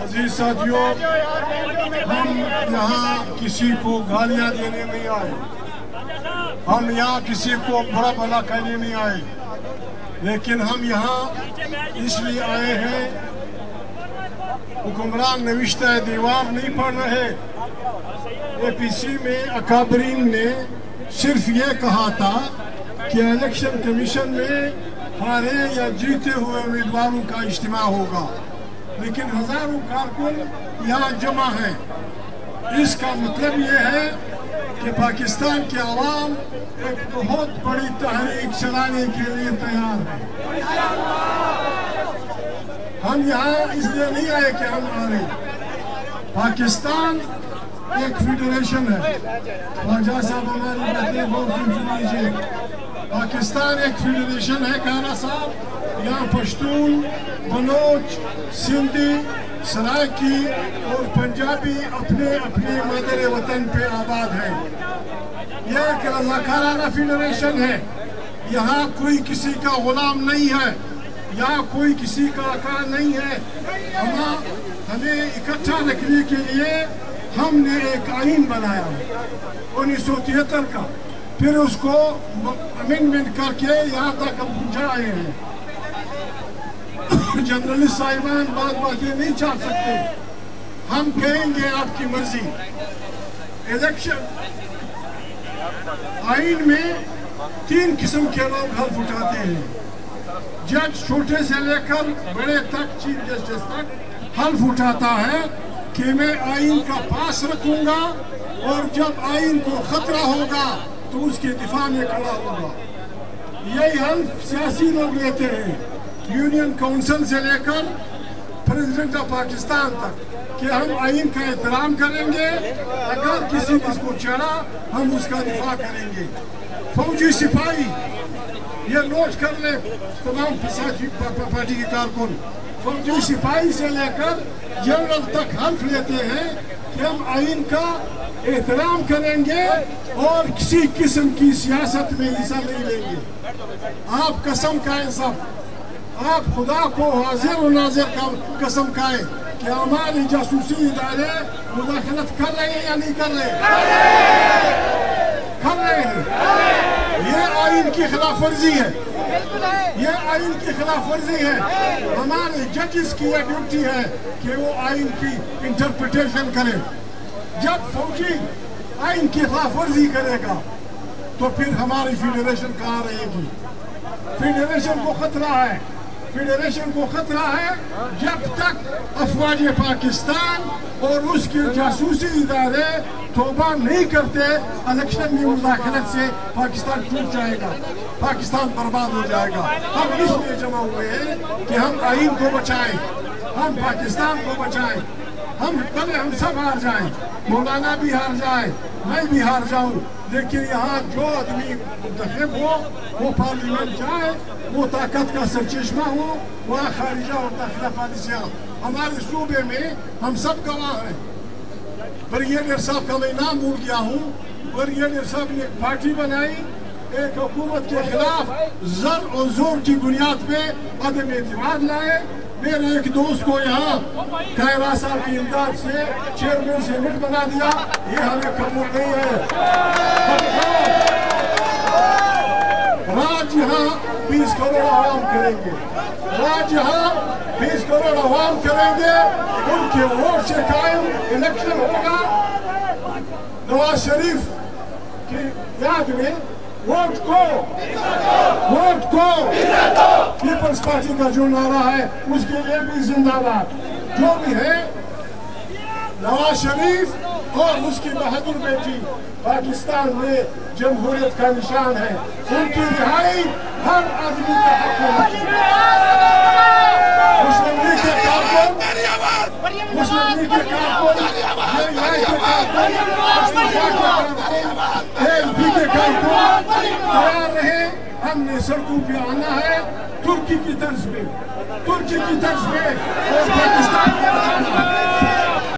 عزیز ساتھیوں، ہم یہاں کسی کو گالیاں دینے نہیں آئے، ہم یہاں کسی کو برا بھلا کہنے نہیں آئے، لیکن ہم یہاں اس لیے آئے ہیں، حکمران نوشتہ دیوار نہیں پڑھ رہے۔ اے پی سی میں اکابرین نے صرف یہ کہا تھا کہ الیکشن کمیشن میں ہارے یا جیتے ہوئے امیدواروں کا اجتماع ہوگا، لیکن ہزاروں کارکن یہاں جمع ہیں۔ اس کا مطلب یہ ہے کہ پاکستان کے عوام ایک بہت بڑی تحریک چلانے کے لیے تیار ہے۔ ہم یہاں اس لیے نہیں آئے کہ ہم آ رہے۔ پاکستان ایک فیڈریشن ہے، خواجہ صاحب ہماری باتیں غور سے سن لیجیے۔ پاکستان ایک فیڈریشن ہے کانا صاحب، یہاں پشتون، بلوچ، سندھی، سرائکی اور پنجابی اپنے اپنے مادر وطن پہ آباد ہیں۔ یہ ایک رضاکارانہ فیڈریشن ہے، یہاں کوئی کسی کا غلام نہیں ہے، یہاں کوئی کسی کا آقا نہیں ہے۔ ہمیں اکٹھا رکھنے کے لیے ہم نے ایک آئین بنایا 1973 کا، پھر اس کو امینڈمنٹ کر کے یہاں تک ہم پہنچائے ہیں۔ جنرلسٹ صاحبان باتیں نہیں چاہ سکتے، ہم کہیں گے آپ کی مرضی۔ الیکشن آئین میں 3 قسم کے لوگ حلف اٹھاتے ہیں، جج چھوٹے سے لے کر بڑے تک، چیف جسٹس تک حلف اٹھاتا ہے کہ میں آئین کا پاس رکھوں گا اور جب آئین کو خطرہ ہوگا تو اس کے دفاع میں کھڑا ہوگا۔ یہی حلف سیاسی لوگ لیتے ہیں، یونین کونسل سے لے کر پریزیڈنٹ آف پاکستان تک، کہ ہم آئین کا احترام کریں گے، اگر کسی کس کو چڑھا ہم اس کا دفاع کریں گے۔ فوجی سپاہی، یہ نوٹ کر لیں تمام پارٹی کے کارکن، فوجی سپاہی سے لے کر جنرل تک حلف لیتے ہیں کہ ہم آئین کا احترام کریں گے اور کسی قسم کی سیاست میں حصہ نہیں لیں گے۔ آپ قسم کھائیں سب، آپ خدا کو حاضر و ناظر کا قسم کھائیں کہ ہماری جاسوسی ادارے مداخلت کر رہے ہیں یا نہیں کر رہے؟ کر رہے ہیں۔ یہ آئین کی خلاف ورزی ہے، یہ آئین کی خلاف ورزی ہے۔ ہمارے ججز کی یہ ڈیوٹی ہے کہ وہ آئین کی انٹرپریٹیشن کریں۔ جب فوجی آئین کی خلاف ورزی کرے گا تو پھر ہماری فیڈریشن کہاں رہے گی؟ فیڈریشن کو خطرہ ہے، فیڈریشن کو خطرہ ہے جب تک افواج پاکستان اور اس کے جاسوسی ادارے توبہ نہیں کرتے، الیکشن میں مداخلت سے پاکستان ٹوٹ جائے گا، پاکستان برباد ہو جائے گا۔ ہم اس لیے جمع ہوئے ہیں کہ ہم آئین کو بچائیں، ہم پاکستان کو بچائیں۔ ہم سب ہار جائیں، مولانا بھی ہار جائے، میں بھی ہار جاؤں، لیکن یہاں جو آدمی منتخب ہو وہ پارلیمنٹ جائے، وہ طاقت کا سرچشمہ ہو، وہاں خارجہ اور داخلہ پالیسیاں۔ ہمارے صوبے میں ہم سب گواہ ہیں۔ بریگیڈیئر صاحب کا میں نام بھول گیا ہوں، بریگیڈیئر صاحب نے ایک پارٹی بنائی، ایک حکومت کے خلاف زر اور زور کی بنیاد پہ عدم اعتماد لائے۔ میرے ایک دوست کو یہاں قائرہ صاحب کی امداد سے چیئرمین سینٹ بنا دیا، یہ ہمیں قبول نہیں ہے۔ راج یہاں 20 کروڑ عوام کریں گے، راج یہاں 20 کروڑ عوام کریں گے، ان کے ووٹ سے قائم الیکشن ہوگا۔ نواز شریف کی یاد میں ووٹ کو پیپلز پارٹی کا جو نعرہ ہے اس کے لیے بھی زندہ باد۔ جو بھی ہے نواز شریف اور اس کی بہادر بیٹی پاکستان میں جمہوریت کا نشان ہے، ان کی رہائی ہر آدمی کا حق ہے۔ مسلم لیگ کے کارکن تیار رہے، ہم نے سڑکوں پہ آنا ہے ترکی کی طرز میں اور پاکستان کو بچانا ہے۔